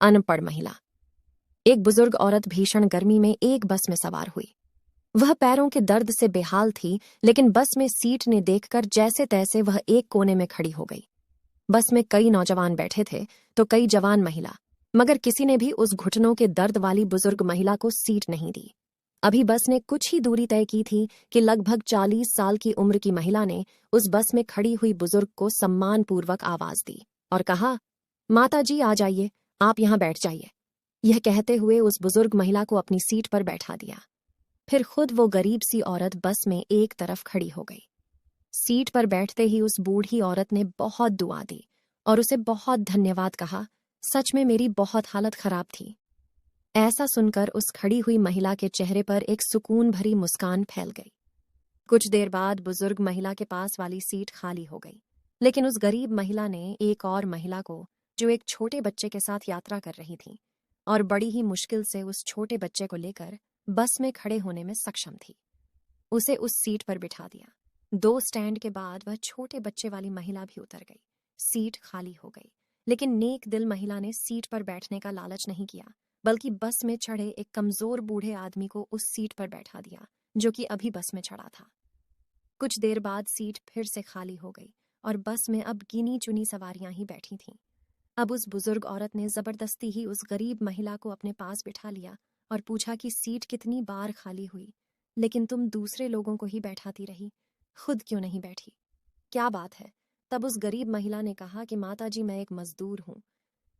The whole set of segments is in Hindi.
अनपढ़ महिला। एक बुजुर्ग औरत भीषण गर्मी में एक बस में सवार हुई। वह पैरों के दर्द से बेहाल थी, लेकिन बस में सीट ने देखकर जैसे तैसे वह एक कोने में खड़ी हो गई। बस में कई नौजवान बैठे थे तो कई जवान महिला, मगर किसी ने भी उस घुटनों के दर्द वाली बुजुर्ग महिला को सीट नहीं दी। अभी बस ने कुछ ही दूरी तय की थी कि लगभग 40 साल की उम्र की महिला ने उस बस में खड़ी हुई बुजुर्ग को सम्मानपूर्वक आवाज दी और कहा, माता जी आ जाइए, आप यहां बैठ जाइए। यह कहते हुए उस बुजुर्ग महिला को अपनी सीट पर बैठा दिया। फिर खुद वो गरीब सी औरत बस में एक तरफ खड़ी हो गई। सीट पर बैठते ही उस बूढ़ी औरत ने बहुत दुआ दी और उसे बहुत धन्यवाद कहा। सच में मेरी बहुत हालत खराब थी। ऐसा सुनकर उस खड़ी हुई महिला के चेहरे पर एक सुकून भरी मुस्कान फैल गई। कुछ देर बाद बुजुर्ग महिला के पास वाली सीट खाली हो गई, लेकिन उस गरीब महिला ने एक और महिला को, जो एक छोटे बच्चे के साथ यात्रा कर रही थी और बड़ी ही मुश्किल से उस छोटे बच्चे को लेकर बस में खड़े होने में सक्षम थी, उसे उस सीट पर बिठा दिया। 2 स्टैंड के बाद वह छोटे बच्चे वाली महिला भी उतर गई। सीट खाली हो गई, लेकिन नेक दिल महिला ने सीट पर बैठने का लालच नहीं किया, बल्कि बस में चढ़े एक कमजोर बूढ़े आदमी को उस सीट पर बैठा दिया, जो कि अभी बस में चढ़ा था। कुछ देर बाद सीट फिर से खाली हो गई और बस में अब गिनी चुनी सवारियां ही बैठी थीं। अब उस बुजुर्ग औरत ने जबरदस्ती ही उस गरीब महिला को अपने पास बिठा लिया और पूछा कि सीट कितनी बार खाली हुई, लेकिन तुम दूसरे लोगों को ही बैठाती रही, खुद क्यों नहीं बैठी? क्या बात है? तब उस गरीब महिला ने कहा कि माता जी, मैं एक मजदूर हूं,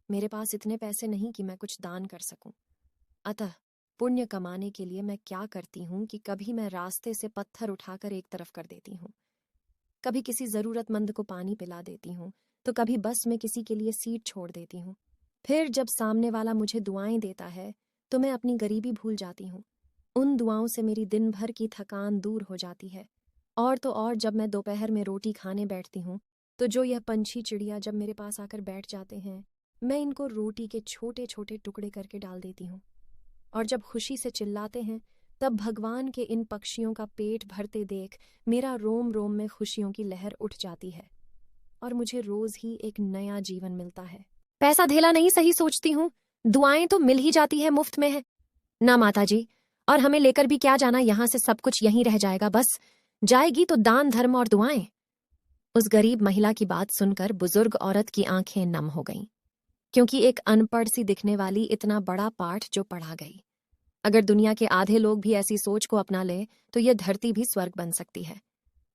मेरे पास इतने पैसे नहीं कि मैं कुछ दान कर सकूं। अतः पुण्य कमाने के लिए मैं क्या करती हूं कि कभी मैं रास्ते से पत्थर उठाकर एक तरफ कर देती हूं, कभी किसी जरूरतमंद को पानी पिला देती हूं, तो कभी बस में किसी के लिए सीट छोड़ देती हूं। फिर जब सामने वाला मुझे दुआएं देता है तो मैं अपनी गरीबी भूल जाती हूँ। उन दुआओं से मेरी दिन भर की थकान दूर हो जाती है। और तो और जब मैं दोपहर में रोटी खाने बैठती हूँ तो जो यह पंछी चिड़िया जब मेरे पास आकर बैठ जाते हैं, मैं इनको रोटी के छोटे छोटे टुकड़े करके डाल देती हूँ। और जब खुशी से चिल्लाते हैं तब भगवान के इन पक्षियों का पेट भरते देख मेरा रोम रोम में खुशियों की लहर उठ जाती है और मुझे रोज ही एक नया जीवन मिलता है। पैसा धेला नहीं सही सोचती हूँ, दुआएं तो मिल ही जाती है, मुफ्त में है ना माताजी। और हमें लेकर भी क्या जाना, यहां से सब कुछ यहीं रह जाएगा, बस जाएगी तो दान धर्म और दुआएं। उस गरीब महिला की बात सुनकर बुजुर्ग औरत की आंखें नम हो गईं, क्योंकि एक अनपढ़ सी दिखने वाली इतना बड़ा पाठ जो पढ़ा गई। अगर दुनिया के आधे लोग भी ऐसी सोच को अपना ले तो यह धरती भी स्वर्ग बन सकती है।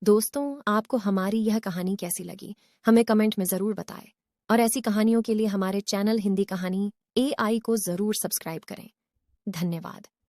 दोस्तों, आपको हमारी यह कहानी कैसी लगी, हमें कमेंट में जरूर बताएं। और ऐसी कहानियों के लिए हमारे चैनल हिंदी कहानी AI को जरूर सब्सक्राइब करें। धन्यवाद।